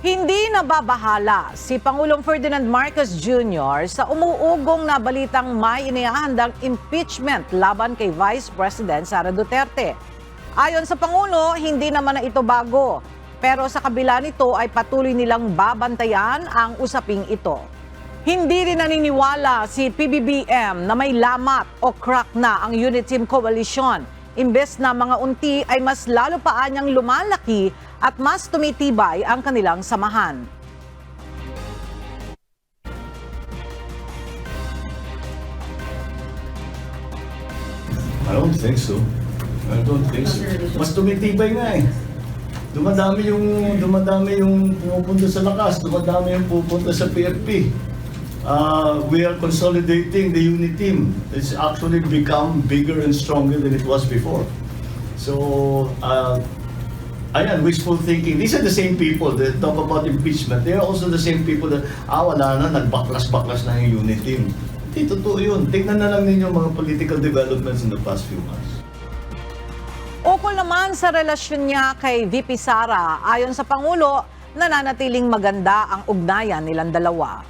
Hindi nababahala si Pangulong Ferdinand Marcos Jr. sa umuugong na balitang may inihahandang impeachment laban kay Vice President Sara Duterte. Ayon sa Pangulo, hindi naman na ito bago. Pero sa kabila nito ay patuloy nilang babantayan ang usaping ito. Hindi rin naniniwala si PBBM na may lamat o crack na ang Unity Team Coalition. Imbes na mga unti ay mas lalo pa anyang lumalaki at mas tumitibay ang kanilang samahan. I don't think so. Mas tumitibay nga eh. Dumadami yung pumupunta sa lakas, dumadami yung pupunta sa PFP. We are consolidating the unit team. It's actually become bigger and stronger than it was before. So, ayan, wishful thinking. These are the same people that talk about impeachment. They are also the same people that, wala na, nagbaklas-baklas na yung unit team. Hindi, totoo yun. Tignan na lang ninyo mga political developments in the past few months. Ukol naman sa relasyon niya kay VP Sara, ayon sa Pangulo, nananatiling maganda ang ugnayan nilang dalawa.